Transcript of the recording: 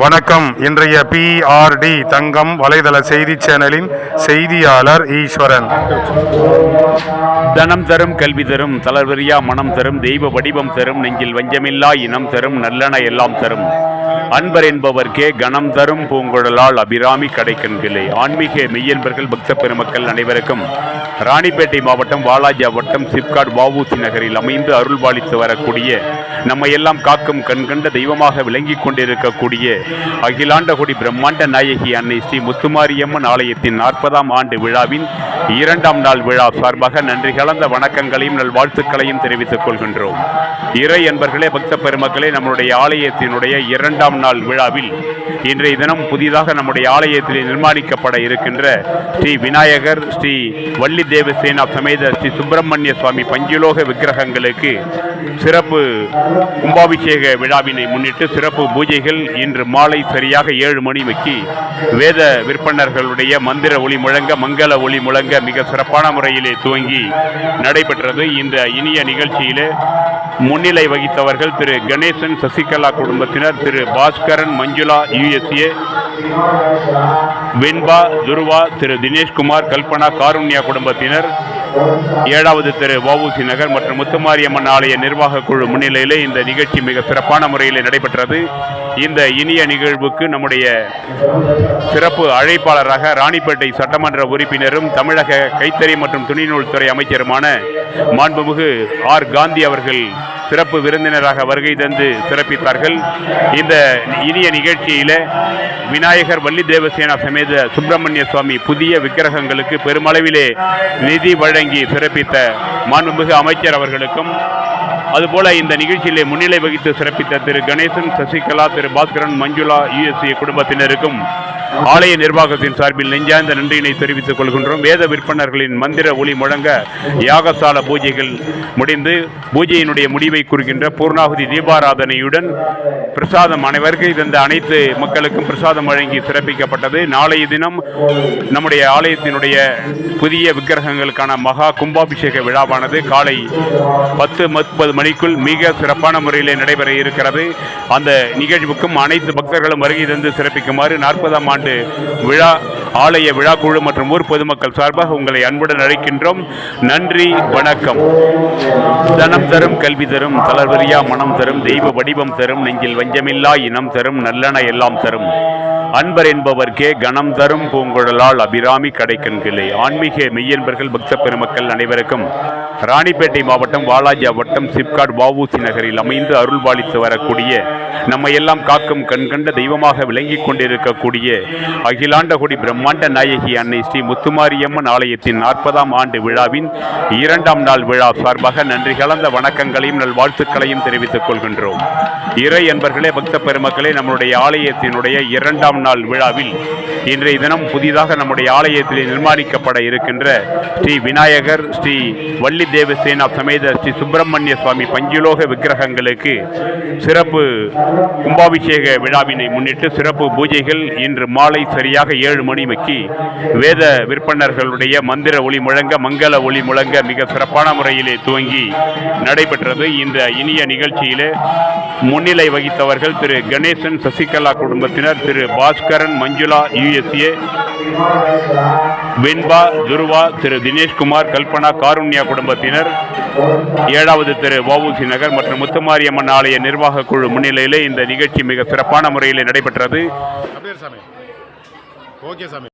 வணக்கம். இன்றைய PRD தங்கம் வலைதள செய்தி சேனலின் செய்தியாளர் ஈஸ்வரன். தனம் தரும், கல்வி தரும், தளர்வரியா மனம் தரும், தெய்வ வடிவம் தரும், நெஞ்சில் வஞ்சமில்லா இனம் தரும், நல்லன எல்லாம் தரும், அன்பர் என்பவர்க்கே கணம் தரும் பூங்குழலால் அபிராமி கடைக்கண்களே. ஆன்மீக மெய்யன்பர்கள் பக்த பெருமக்கள் அனைவருக்கும் ராணிப்பேட்டை மாவட்டம் வாலாஜா வட்டம் சிப்காட் வஉசி நகரில் அமைந்து அருள்பாலித்து வரக்கூடிய நம்ம எல்லாம் காக்கும் கண்கண்ட தெய்வமாக விளங்கி கொண்டிருக்கக்கூடிய அகிலாண்டகுடி பிரம்மாண்ட நாயகி அன்னை ஸ்ரீ முத்துமாரியம்மன் ஆலயத்தின் 40ஆம் ஆண்டு விழாவின் 2ஆம் நாள் விழா சார்பாக நன்றி கலந்த வணக்கங்களையும் நல்வாழ்த்துக்களையும் தெரிவித்துக் கொள்கின்றோம். இறை அன்பர்களே, பக்த பெருமக்களே, நம்முடைய ஆலயத்தினுடைய 2ஆம் நாள் விழாவில் இன்றைய தினம் புதிதாக நம்முடைய ஆலயத்தில் நிர்மாணிக்கப்பட இருக்கின்ற ஸ்ரீ விநாயகர், ஸ்ரீ வள்ளி தேவசேனா சமேத ஸ்ரீ சுப்பிரமணிய சுவாமி பஞ்சலோக விக்கிரகங்களுக்கு சிறப்பு கும்பாபிஷேக விழாவினை முன்னிட்டு சிறப்பு பூஜைகள் இன்று மாலை சரியாக 7 மணிக்கு வேத விற்பனர்களுடைய மந்திர ஒளி முழங்க, மங்கள ஒளி முழங்க மிக சிறப்பான முறையிலே துவங்கி நடைபெற்றது. இந்த இனிய நிகழ்ச்சியிலே முன்னிலை வகித்தவர்கள் திரு கணேசன் சசிகலா குடும்பத்தினர், திரு பாஸ்கரன், மஞ்சுளா USA, வெண்பா, துருவா, திரு தினேஷ்குமார், கல்பனா, காருண்யா குடும்பத்தினர், 7வது திரு வஉசி நகர் மற்றும் முத்துமாரியம்மன் ஆலய நிர்வாக குழு முன்னிலையிலே இந்த நிகழ்ச்சி மிக சிறப்பான முறையில் நடைபெற்றது. இந்த இனிய நிகழ்வுக்கு நம்முடைய சிறப்பு அழைப்பாளராக ராணிப்பேட்டை சட்டமன்ற உறுப்பினரும் தமிழக கைத்தறி மற்றும் துணிநூல் துறை அமைச்சருமான மாண்புமிகு R. காந்தி அவர்கள் சிறப்பு விருந்தினராக வருகை தந்து சிறப்பித்தார்கள். இந்த இனிய நிகழ்ச்சியில விநாயகர், வள்ளி தேவசேனா சமேத சுப்பிரமணிய சுவாமி புதிய விக்கிரகங்களுக்கு பெருமளவிலே நிதி வழங்கி சிறப்பித்த மாண்புமிகு அமைச்சர் அவர்களுக்கும், அதுபோல இந்த நிகழ்ச்சியிலே முன்னிலை வகித்து சிறப்பித்த திரு கணேசன், சசிகலா, திரு பாஸ்கரன், மஞ்சுளா USA குடும்பத்தினருக்கும் ஆலய நிர்வாகத்தின் சார்பில் நெஞ்சார்ந்த நன்றியினை தெரிவித்துக் கொள்கின்றோம். வேத விற்பனர்களின் மந்திர ஒளி முழங்க யாகசால பூஜைகள் முடிந்து பூஜையினுடைய முடிவை குறிக்கின்ற பூர்ணாகுதி தீபாராதனையுடன் பிரசாதம் அனைவருக்கு இருந்த அனைத்து மக்களுக்கும் பிரசாதம் வழங்கி சிறப்பிக்கப்பட்டது. நாளைய தினம் நம்முடைய ஆலயத்தினுடைய புதிய விக்கிரகங்களுக்கான மகா கும்பாபிஷேக விழாவானது காலை 10:30 மணிக்குள் மிக சிறப்பான முறையில் நடைபெற இருக்கிறது. அந்த நிகழ்வுக்கும் அனைத்து பக்தர்களும் வருகை தந்து சிறப்பிக்குமாறு 40ஆம் ஆண்டு விழா ஆலய விழா குழு மற்றும் ஊர் பொதுமக்கள் சார்பாக உங்களை அன்புடன் அழைக்கின்றோம். நன்றி, வணக்கம். தனம் தரும், கல்வி தரும், தளர்வரியா மனம் தரும், தெய்வ வடிவம் தரும், நெஞ்சில் வஞ்சமில்லா இனம் தரும், நல்லன எல்லாம் தரும், அன்பர் என்பவர்க்கே கணம் தரும் பூங்குழலால் அபிராமி கடைக்கண்களே. ஆன்மீக மெய்யன்பர்கள் பக்த பெருமக்கள் அனைவருக்கும் ராணிப்பேட்டை மாவட்டம் வாலாஜா வட்டம் சிப்காட் வஉசி நகரில் அமைந்து அருள்பாலித்து வரக்கூடிய நம்ம எல்லாம் காக்கும் கண்கண்ட தெய்வமாக விளங்கி கொண்டிருக்கக்கூடிய அகிலாண்டகுடி பிரம்மாண்ட நாயகி அன்னை ஸ்ரீ முத்துமாரியம்மன் ஆலயத்தின் 40ஆம் ஆண்டு விழாவின் 2ஆம் நாள் விழா சார்பாக நன்றி கலந்த வணக்கங்களையும் நல்வாழ்த்துக்களையும் தெரிவித்துக் கொள்கின்றோம். இறை அன்பர்களே, பக்த பெருமக்களே, நம்முடைய ஆலயத்தினுடைய 2ஆம் நாள் விழாவில் இன்றைய தினம் புதிதாக நம்முடைய ஆலயத்தில் நிர்மாணிக்கப்பட இருக்கின்ற ஸ்ரீ விநாயகர், ஸ்ரீ வள்ளி தேவசேனா சமேத ஸ்ரீ சுப்பிரமணிய சுவாமி பஞ்சலோக விக்கிரகங்களுக்கு சிறப்பு கும்பாபிஷேக விழாவினை முன்னிட்டு சிறப்பு பூஜைகள் இன்று மாலை சரியாக 7 மணிக்கு வேத விற்பனர்களுடைய மந்திர ஒளி முழங்க, மங்கள ஒளி முழங்க மிக சிறப்பான முறையிலே துவங்கி நடைபெற்றது. இந்த இனிய நிகழ்ச்சியிலே முன்னிலை வகித்தவர்கள் திரு கணேசன் சசிகலா குடும்பத்தினர், திரு பாஸ்கரன், மஞ்சுளா USA, வெண்பா, துருவா, திரு தினேஷ்குமார், கல்பனா, காருண்யா குடும்பத்தினர், 7வது திரு வஉசி நகர் மற்றும் முத்துமாரியம்மன் ஆலய நிர்வாக குழு முன்னிலையிலே இந்த நிகழ்ச்சி மிக சிறப்பான முறையில் நடைபெற்றது. ஓகே சாமி.